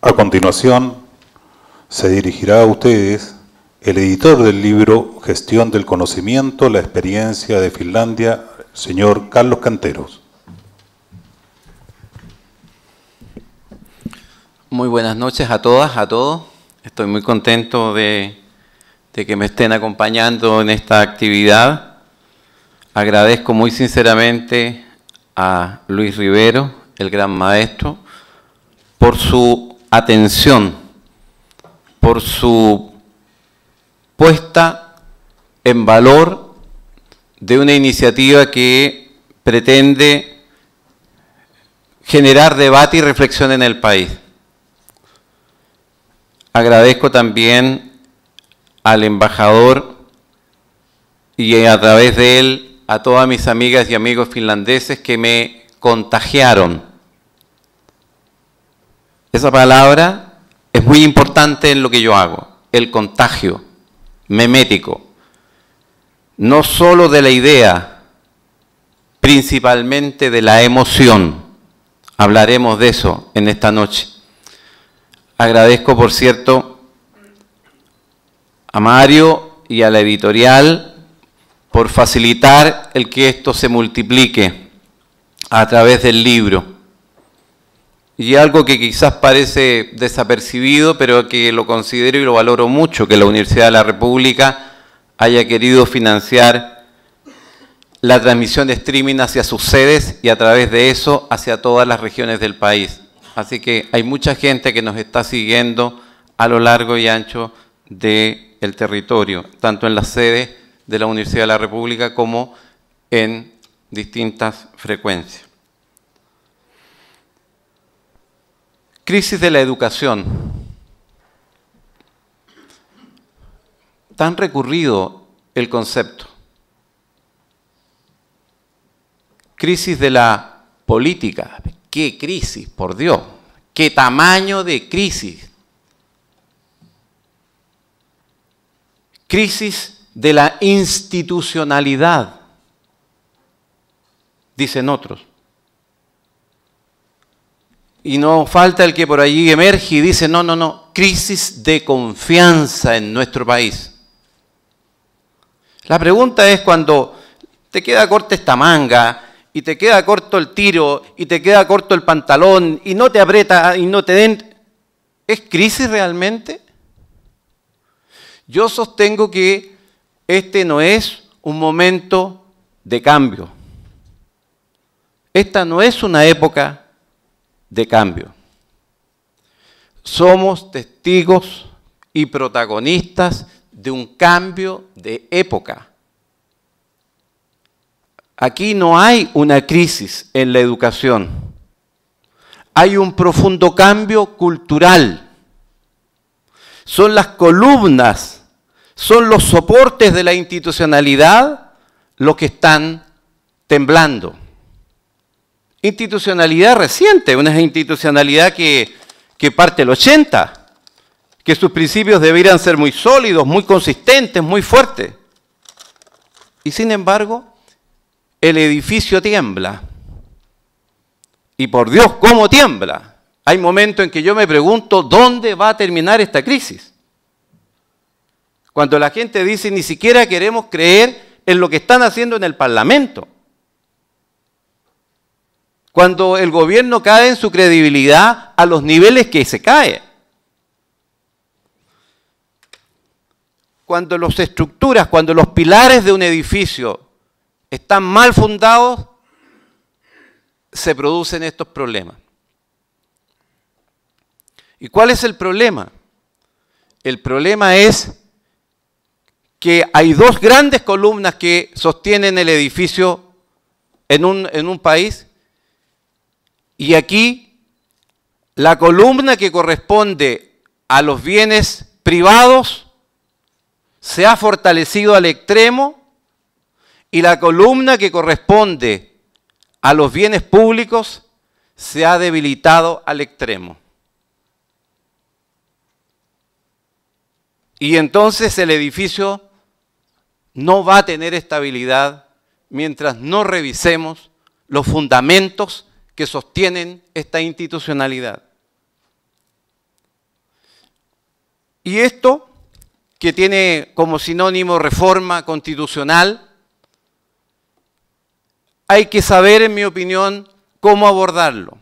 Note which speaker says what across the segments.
Speaker 1: A continuación, se dirigirá a ustedes el editor del libro Gestión del Conocimiento, la experiencia de Finlandia, señor Carlos Canteros.
Speaker 2: Muy buenas noches a todas, a todos. Estoy muy contento de que me estén acompañando en esta actividad. Agradezco muy sinceramente a Luis Rivero, el gran maestro, por su atención, por su puesta en valor de una iniciativa que pretende generar debate y reflexión en el país. Agradezco también al embajador y a través de él a todas mis amigas y amigos finlandeses que me contagiaron. Esa palabra es muy importante en lo que yo hago, el contagio memético. No solo de la idea, principalmente de la emoción. Hablaremos de eso en esta noche. Agradezco, por cierto, a Mario y a la editorial por facilitar el que esto se multiplique a través del libro. Y algo que quizás parece desapercibido, pero que lo considero y lo valoro mucho, que la Universidad de la República haya querido financiar la transmisión de streaming hacia sus sedes y a través de eso hacia todas las regiones del país. Así que hay mucha gente que nos está siguiendo a lo largo y ancho del territorio, tanto en las sedes de la Universidad de la República como en distintas frecuencias. Crisis de la educación. Tan recurrido el concepto. Crisis de la política. ¿Qué crisis, por Dios? ¿Qué tamaño de crisis? Crisis de la institucionalidad, dicen otros. Y no falta el que por allí emerge y dice, no, crisis de confianza en nuestro país. La pregunta es cuando te queda corta esta manga, y te queda corto el tiro, y te queda corto el pantalón, y no te aprieta, y no te den... ¿Es crisis realmente? Yo sostengo que este no es un momento de cambio. Esta no es una época de cambio. Somos testigos y protagonistas de un cambio de época. Aquí no hay una crisis en la educación. Hay un profundo cambio cultural. Son las columnas, son los soportes de la institucionalidad los que están temblando. Institucionalidad reciente, una institucionalidad que parte del 80, que sus principios deberían ser muy sólidos, muy consistentes, muy fuertes. Y sin embargo, el edificio tiembla. Y por Dios, ¿cómo tiembla? Hay momentos en que yo me pregunto, ¿dónde va a terminar esta crisis? Cuando la gente dice, ni siquiera queremos creer en lo que están haciendo en el Parlamento. Cuando el gobierno cae en su credibilidad a los niveles que se cae. Cuando las estructuras, cuando los pilares de un edificio están mal fundados, se producen estos problemas. ¿Y cuál es el problema? El problema es que hay dos grandes columnas que sostienen el edificio en un país, y aquí la columna que corresponde a los bienes privados se ha fortalecido al extremo, y la columna que corresponde a los bienes públicos se ha debilitado al extremo. Y entonces el edificio no va a tener estabilidad mientras no revisemos los fundamentos que sostienen esta institucionalidad. Y esto, que tiene como sinónimo reforma constitucional, hay que saber, en mi opinión, cómo abordarlo.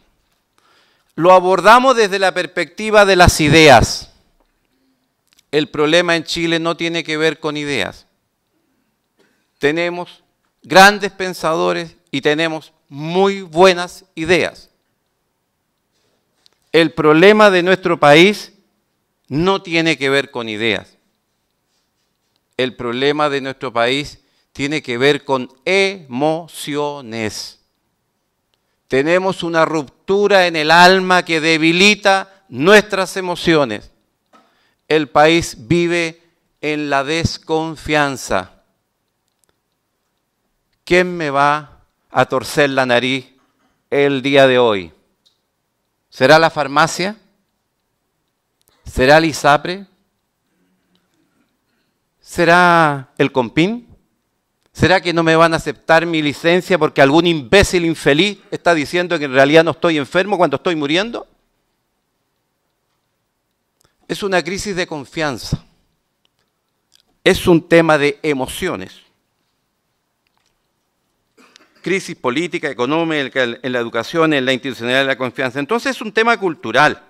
Speaker 2: Lo abordamos desde la perspectiva de las ideas. El problema en Chile no tiene que ver con ideas. Tenemos grandes pensadores y tenemos muy buenas ideas. El problema de nuestro país no tiene que ver con ideas. El problema de nuestro país tiene que ver con emociones. Tenemos una ruptura en el alma que debilita nuestras emociones. El país vive en la desconfianza. ¿Quién me va a torcer la nariz el día de hoy? ¿Será la farmacia? ¿Será el ISAPRE? ¿Será el COMPIN? ¿Será que no me van a aceptar mi licencia porque algún imbécil infeliz está diciendo que en realidad no estoy enfermo cuando estoy muriendo? Es una crisis de confianza. Es un tema de emociones. Crisis política, económica, en la educación, en la institucionalidad de la confianza. Entonces es un tema cultural.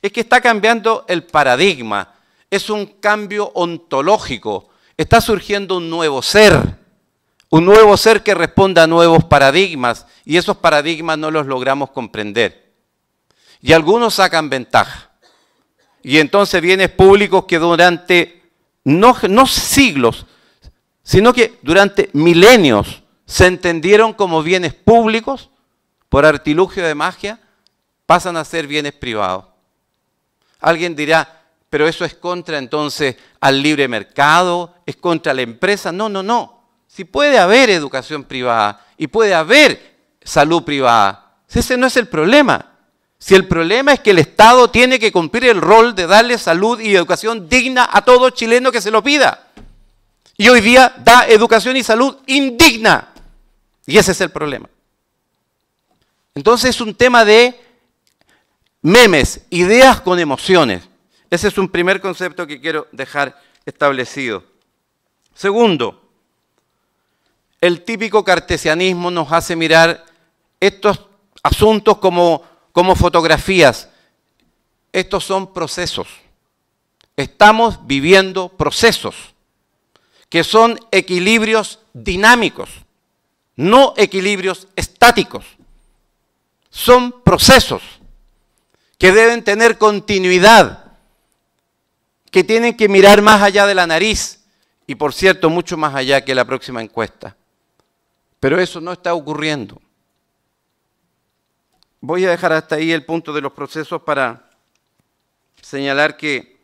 Speaker 2: Es que está cambiando el paradigma. Es un cambio ontológico. Está surgiendo un nuevo ser que responda a nuevos paradigmas, y esos paradigmas no los logramos comprender. Y algunos sacan ventaja. Y entonces bienes públicos que durante, no siglos, sino que durante milenios se entendieron como bienes públicos, por artilugio de magia, pasan a ser bienes privados. Alguien dirá, pero eso es contra entonces al libre mercado, es contra la empresa. No, no, no. Si puede haber educación privada y puede haber salud privada, ese no es el problema. Si el problema es que el Estado tiene que cumplir el rol de darle salud y educación digna a todo chileno que se lo pida. Y hoy día da educación y salud indigna. Y ese es el problema. Entonces es un tema de memes, ideas con emociones. Ese es un primer concepto que quiero dejar establecido. Segundo, el típico cartesianismo nos hace mirar estos asuntos como fotografías. Estos son procesos. Estamos viviendo procesos que son equilibrios dinámicos, no equilibrios estáticos. Son procesos que deben tener continuidad, que tienen que mirar más allá de la nariz y, por cierto, mucho más allá que la próxima encuesta. Pero eso no está ocurriendo. Voy a dejar hasta ahí el punto de los procesos para señalar que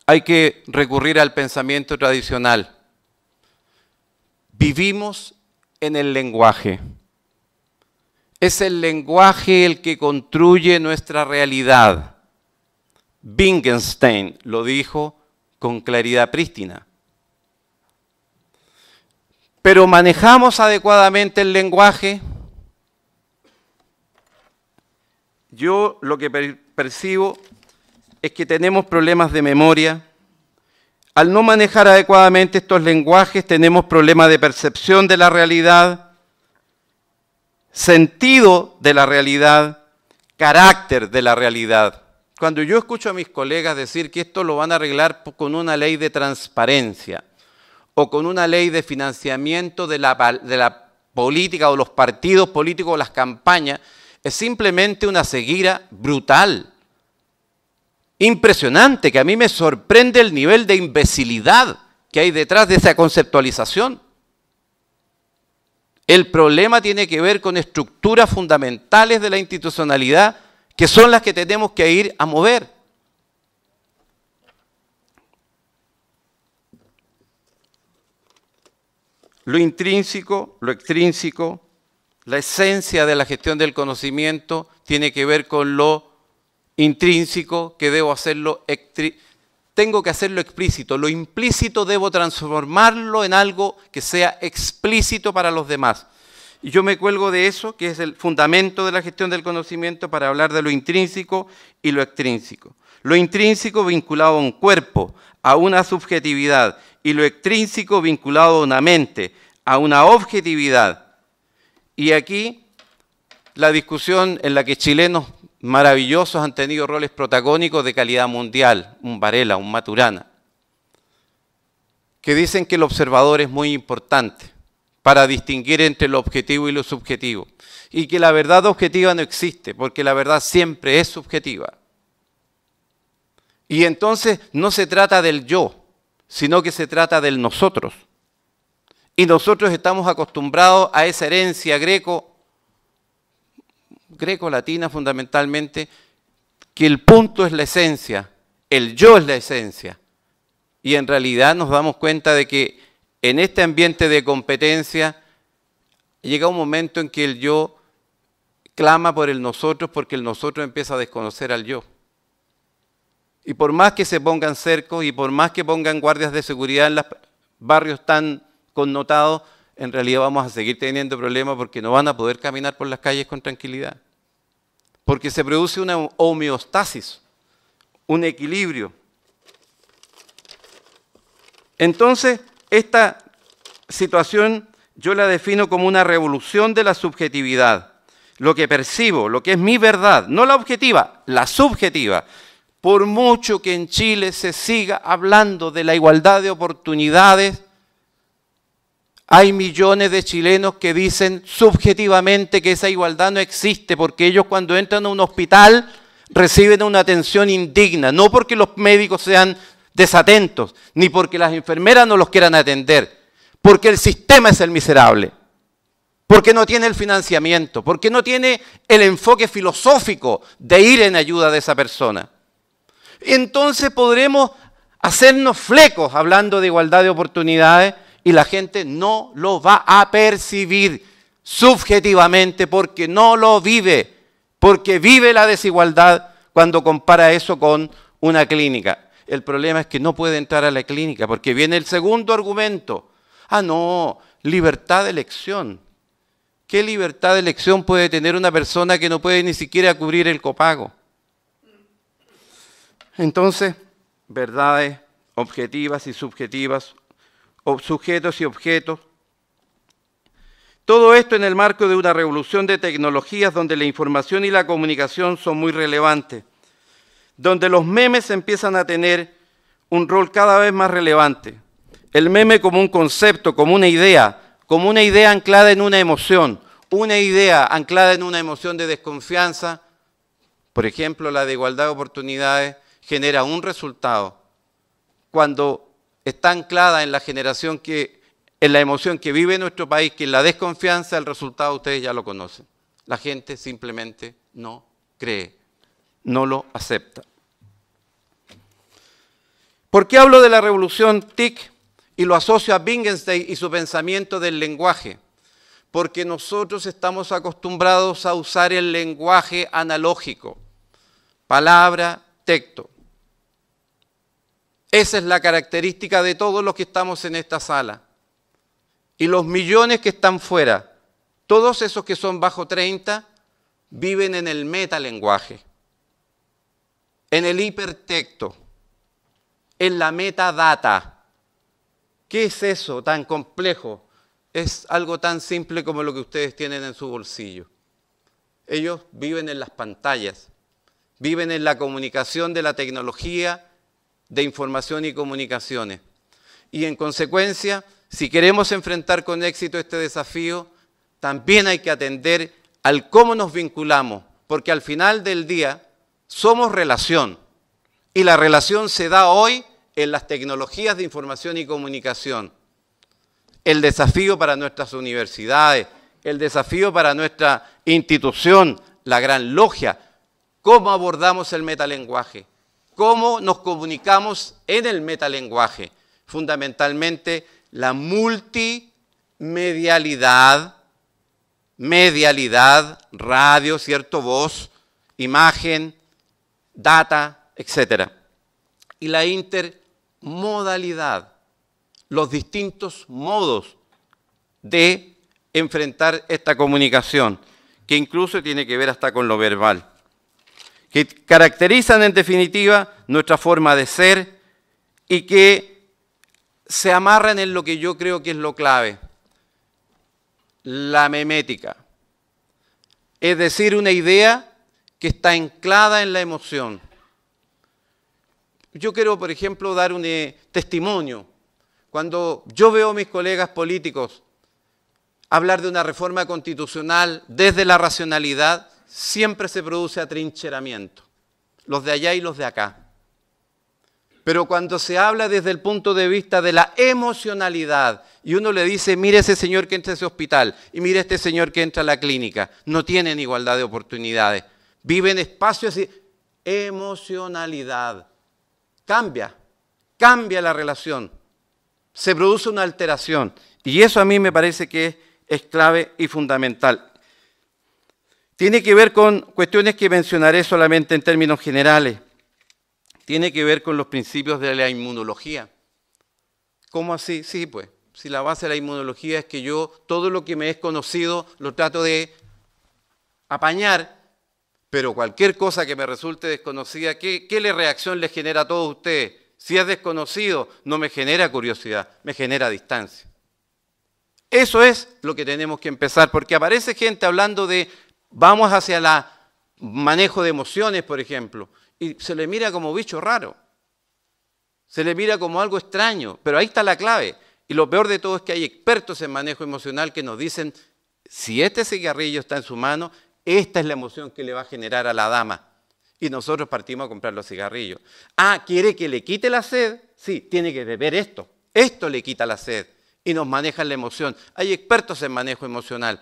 Speaker 2: hay que recurrir al pensamiento tradicional. Vivimos en el lenguaje. Es el lenguaje el que construye nuestra realidad. Wittgenstein lo dijo con claridad prístina. Pero manejamos adecuadamente el lenguaje. Yo lo que percibo es que tenemos problemas de memoria. Al no manejar adecuadamente estos lenguajes, tenemos problemas de percepción de la realidad, sentido de la realidad, carácter de la realidad. Cuando yo escucho a mis colegas decir que esto lo van a arreglar con una ley de transparencia o con una ley de financiamiento de la política o los partidos políticos o las campañas, es simplemente una ceguera brutal, impresionante, que a mí me sorprende el nivel de imbecilidad que hay detrás de esa conceptualización. El problema tiene que ver con estructuras fundamentales de la institucionalidad que son las que tenemos que ir a mover. Lo intrínseco, lo extrínseco, la esencia de la gestión del conocimiento tiene que ver con lo intrínseco, que tengo que hacerlo explícito. Lo implícito debo transformarlo en algo que sea explícito para los demás. Y yo me cuelgo de eso, que es el fundamento de la gestión del conocimiento, para hablar de lo intrínseco y lo extrínseco. Lo intrínseco vinculado a un cuerpo, a una subjetividad, y lo extrínseco vinculado a una mente, a una objetividad. Y aquí la discusión en la que chilenos maravillosos han tenido roles protagónicos de calidad mundial, un Varela, un Maturana, que dicen que el observador es muy importante para distinguir entre lo objetivo y lo subjetivo, y que la verdad objetiva no existe, porque la verdad siempre es subjetiva. Y entonces no se trata del yo, sino que se trata del nosotros. Y nosotros estamos acostumbrados a esa herencia greco-latina fundamentalmente, que el punto es la esencia, el yo es la esencia. Y en realidad nos damos cuenta de que en este ambiente de competencia llega un momento en que el yo clama por el nosotros, porque el nosotros empieza a desconocer al yo. Y por más que se pongan cercos y por más que pongan guardias de seguridad en los barrios tan connotados, en realidad vamos a seguir teniendo problemas porque no van a poder caminar por las calles con tranquilidad. Porque se produce una homeostasis, un equilibrio. Entonces, esta situación yo la defino como una revolución de la subjetividad. Lo que percibo, lo que es mi verdad, no la objetiva, la subjetiva. Por mucho que en Chile se siga hablando de la igualdad de oportunidades, hay millones de chilenos que dicen subjetivamente que esa igualdad no existe, porque ellos cuando entran a un hospital reciben una atención indigna, no porque los médicos sean desatentos, ni porque las enfermeras no los quieran atender, porque el sistema es el miserable, porque no tiene el financiamiento, porque no tiene el enfoque filosófico de ir en ayuda de esa persona. Entonces podremos hacernos flecos hablando de igualdad de oportunidades y la gente no lo va a percibir subjetivamente porque no lo vive, porque vive la desigualdad cuando compara eso con una clínica. El problema es que no puede entrar a la clínica porque viene el segundo argumento. Ah, no, libertad de elección. ¿Qué libertad de elección puede tener una persona que no puede ni siquiera cubrir el copago? Entonces, verdades objetivas y subjetivas, sujetos y objetos. Todo esto en el marco de una revolución de tecnologías donde la información y la comunicación son muy relevantes, donde los memes empiezan a tener un rol cada vez más relevante. El meme como un concepto, como una idea anclada en una emoción de desconfianza, por ejemplo, la de igualdad de oportunidades, genera un resultado. Cuando está anclada en la emoción que vive nuestro país, que es la desconfianza, el resultado ustedes ya lo conocen. La gente simplemente no cree, no lo acepta. ¿Por qué hablo de la revolución TIC y lo asocio a Wittgenstein y su pensamiento del lenguaje? Porque nosotros estamos acostumbrados a usar el lenguaje analógico, palabra, texto. Esa es la característica de todos los que estamos en esta sala. Y los millones que están fuera, todos esos que son bajo 30, viven en el metalenguaje, en el hipertexto, en la metadata. ¿Qué es eso tan complejo? Es algo tan simple como lo que ustedes tienen en su bolsillo. Ellos viven en las pantallas, viven en la comunicación de la tecnología de información y comunicaciones. Y en consecuencia, si queremos enfrentar con éxito este desafío, también hay que atender al cómo nos vinculamos, porque al final del día somos relación. Y la relación se da hoy en las tecnologías de información y comunicación. El desafío para nuestras universidades, el desafío para nuestra institución, la Gran Logia, cómo abordamos el metalenguaje. ¿Cómo nos comunicamos en el metalenguaje? Fundamentalmente la multimedialidad, radio, ¿cierto? Voz, imagen, data, etc. Y la intermodalidad, los distintos modos de enfrentar esta comunicación, que incluso tiene que ver hasta con lo verbal, que caracterizan en definitiva nuestra forma de ser y que se amarran en lo que yo creo que es lo clave, la memética. Es decir, una idea que está anclada en la emoción. Yo quiero, por ejemplo, dar un testimonio. Cuando yo veo a mis colegas políticos hablar de una reforma constitucional desde la racionalidad, siempre se produce atrincheramiento, los de allá y los de acá. Pero cuando se habla desde el punto de vista de la emocionalidad, y uno le dice, mire ese señor que entra a ese hospital, y mire este señor que entra a la clínica, no tienen igualdad de oportunidades, viven espacios así, emocionalidad. Cambia la relación, se produce una alteración, y eso a mí me parece que es clave y fundamental. Tiene que ver con cuestiones que mencionaré solamente en términos generales. Tiene que ver con los principios de la inmunología. ¿Cómo así? Sí, pues, si la base de la inmunología es que yo todo lo que me es conocido lo trato de apañar, pero cualquier cosa que me resulte desconocida, ¿qué reacción le genera a todos ustedes? Si es desconocido, no me genera curiosidad, me genera distancia. Eso es lo que tenemos que empezar, porque aparece gente hablando de vamos hacia el manejo de emociones, por ejemplo, y se le mira como bicho raro, se le mira como algo extraño, pero ahí está la clave. Y lo peor de todo es que hay expertos en manejo emocional que nos dicen, si este cigarrillo está en su mano, esta es la emoción que le va a generar a la dama. Y nosotros partimos a comprar los cigarrillos. Ah, ¿quiere que le quite la sed? Sí, tiene que beber esto. Esto le quita la sed y nos manejan la emoción. Hay expertos en manejo emocional.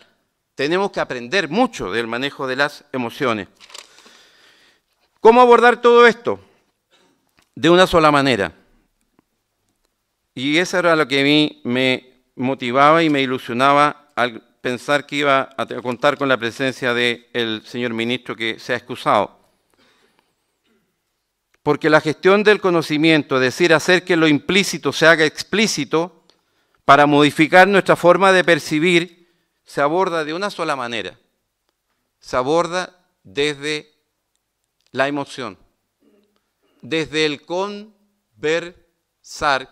Speaker 2: Tenemos que aprender mucho del manejo de las emociones. ¿Cómo abordar todo esto? De una sola manera. Y eso era lo que a mí me motivaba y me ilusionaba al pensar que iba a contar con la presencia del señor ministro que se ha excusado. Porque la gestión del conocimiento, es decir, hacer que lo implícito se haga explícito para modificar nuestra forma de percibir, se aborda de una sola manera. Se aborda desde la emoción, desde el conversar,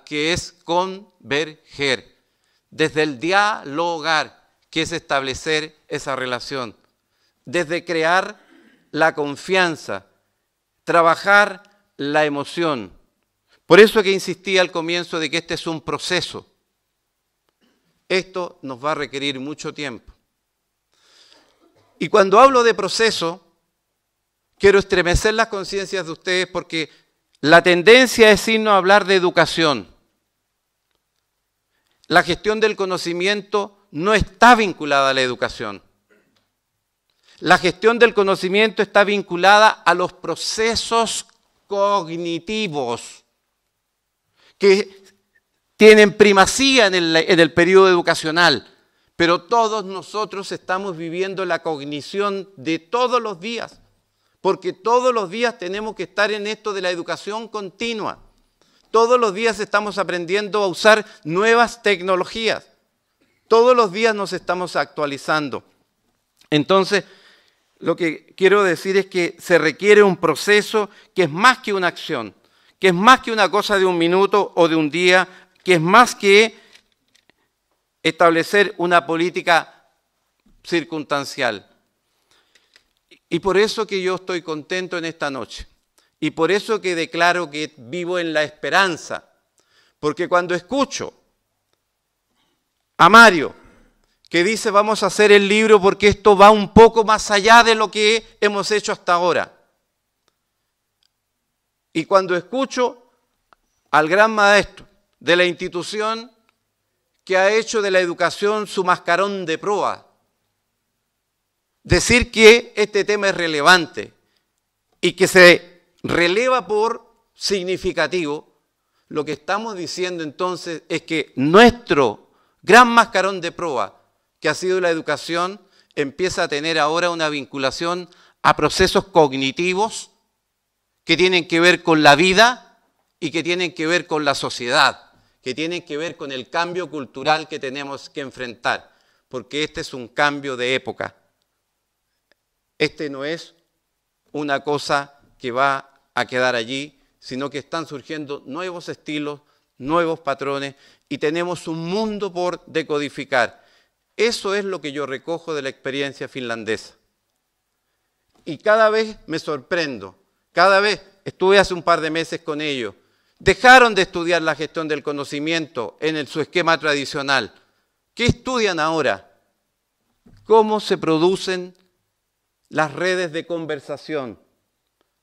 Speaker 2: que es converger, desde el dialogar, que es establecer esa relación, desde crear la confianza, trabajar la emoción. Por eso que insistía al comienzo de que este es un proceso. Esto nos va a requerir mucho tiempo. Y cuando hablo de proceso, quiero estremecer las conciencias de ustedes porque la tendencia es irnos a hablar de educación. La gestión del conocimiento no está vinculada a la educación. La gestión del conocimiento está vinculada a los procesos cognitivos que tienen primacía en el periodo educacional, pero todos nosotros estamos viviendo la cognición de todos los días, porque todos los días tenemos que estar en esto de la educación continua. Todos los días estamos aprendiendo a usar nuevas tecnologías. Todos los días nos estamos actualizando. Entonces, lo que quiero decir es que se requiere un proceso que es más que una acción, que es más que una cosa de un minuto o de un día, que es más que establecer una política circunstancial. Y por eso que yo estoy contento en esta noche. Y por eso que declaro que vivo en la esperanza. Porque cuando escucho a Mario, que dice vamos a hacer el libro porque esto va un poco más allá de lo que hemos hecho hasta ahora. Y cuando escucho al gran maestro de la institución que ha hecho de la educación su mascarón de proa, decir que este tema es relevante y que se releva por significativo, lo que estamos diciendo entonces es que nuestro gran mascarón de proa, que ha sido la educación, empieza a tener ahora una vinculación a procesos cognitivos que tienen que ver con la vida y que tienen que ver con la sociedad, que tienen que ver con el cambio cultural que tenemos que enfrentar. porque este es un cambio de época. Este no es una cosa que va a quedar allí, sino que están surgiendo nuevos estilos, nuevos patrones, y tenemos un mundo por decodificar. Eso es lo que yo recojo de la experiencia finlandesa. Y cada vez me sorprendo, cada vez estuve hace un par de meses con ellos, dejaron de estudiar la gestión del conocimiento en su esquema tradicional. ¿Qué estudian ahora? ¿Cómo se producen las redes de conversación?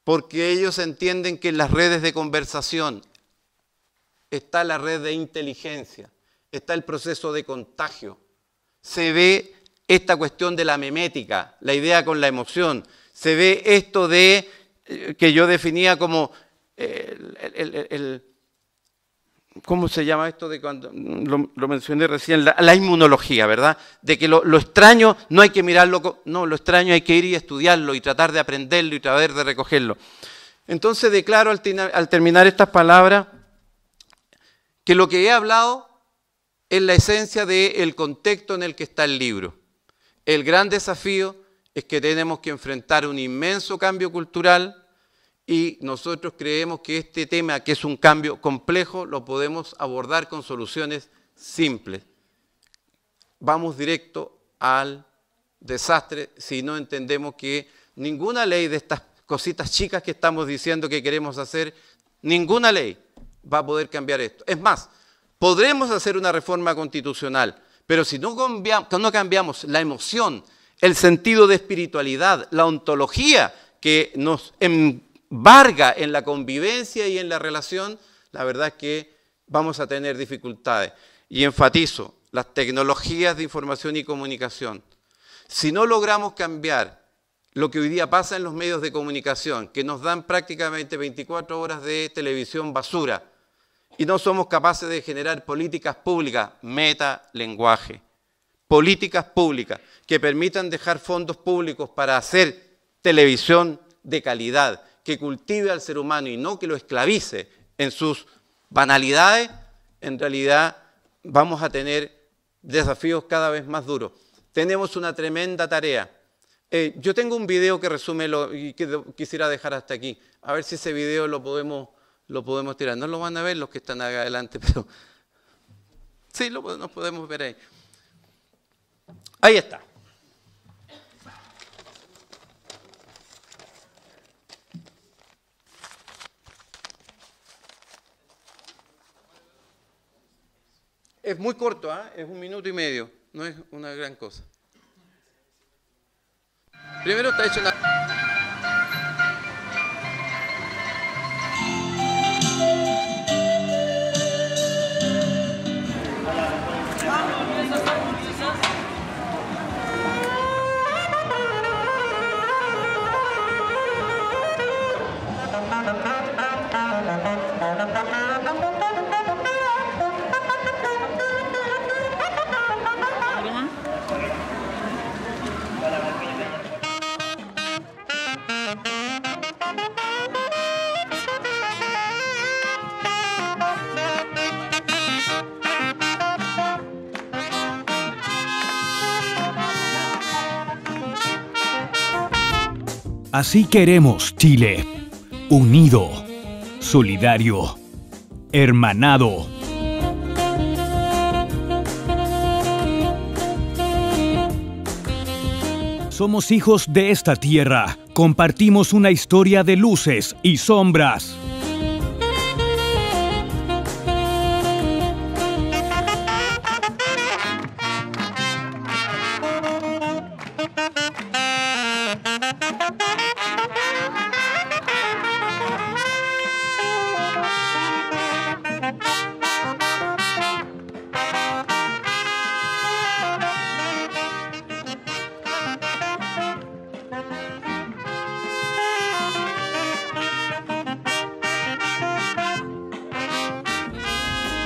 Speaker 2: Porque ellos entienden que en las redes de conversación está la red de inteligencia, está el proceso de contagio. Se ve esta cuestión de la memética, la idea con la emoción. Se ve esto de, que yo definía como, ¿cómo se llama esto? De cuando lo mencioné recién, la inmunología, ¿verdad? De que lo extraño no hay que mirarlo, no, lo extraño hay que ir y estudiarlo y tratar de aprenderlo y tratar de recogerlo. Entonces declaro al terminar estas palabras que lo que he hablado es la esencia del contexto en el que está el libro. El gran desafío es que tenemos que enfrentar un inmenso cambio cultural y nosotros creemos que este tema, que es un cambio complejo, lo podemos abordar con soluciones simples. Vamos directo al desastre si no entendemos que ninguna ley de estas cositas chicas que estamos diciendo que queremos hacer, ninguna ley va a poder cambiar esto. Es más, podremos hacer una reforma constitucional, pero si no cambiamos la emoción, el sentido de espiritualidad, la ontología que nos embarga en la convivencia y en la relación, la verdad es que vamos a tener dificultades. Y enfatizo, las tecnologías de información y comunicación. Si no logramos cambiar lo que hoy día pasa en los medios de comunicación, que nos dan prácticamente 24 horas de televisión basura, y no somos capaces de generar políticas públicas, metalenguaje, políticas públicas que permitan dejar fondos públicos para hacer televisión de calidad, que cultive al ser humano y no que lo esclavice en sus banalidades, en realidad vamos a tener desafíos cada vez más duros. Tenemos una tremenda tarea. Yo tengo un video que resume y que quisiera dejar hasta aquí. A ver si ese video lo podemos tirar. No lo van a ver los que están acá adelante, pero sí, nos podemos ver ahí. Ahí está. Es muy corto, ¿eh? Es 1 minuto y medio, no es una gran cosa. Primero está hecho
Speaker 3: Así queremos Chile, unido, solidario, hermanado. Somos hijos de esta tierra, compartimos una historia de luces y sombras.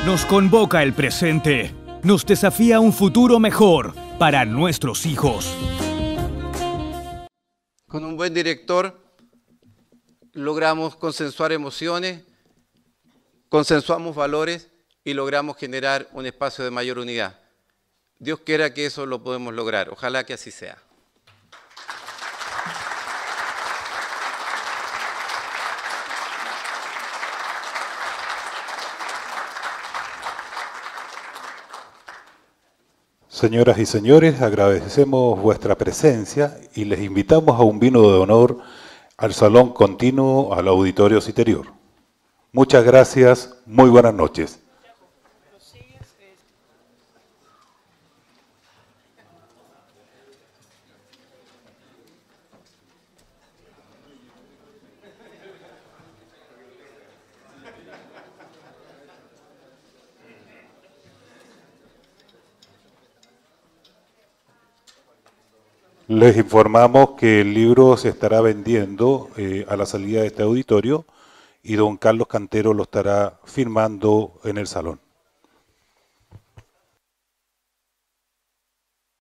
Speaker 3: Nos convoca el presente, nos desafía un futuro mejor para nuestros hijos.
Speaker 2: Con un buen director logramos consensuar emociones, consensuamos valores y logramos generar un espacio de mayor unidad. Dios quiera que eso lo podemos lograr. Ojalá que así sea.
Speaker 1: Señoras y señores, agradecemos vuestra presencia y les invitamos a un vino de honor al salón continuo al auditorio Citerior. Muchas gracias, muy buenas noches. Les informamos que el libro se estará vendiendo a la salida de este auditorio y don Carlos Cantero lo estará firmando en el salón.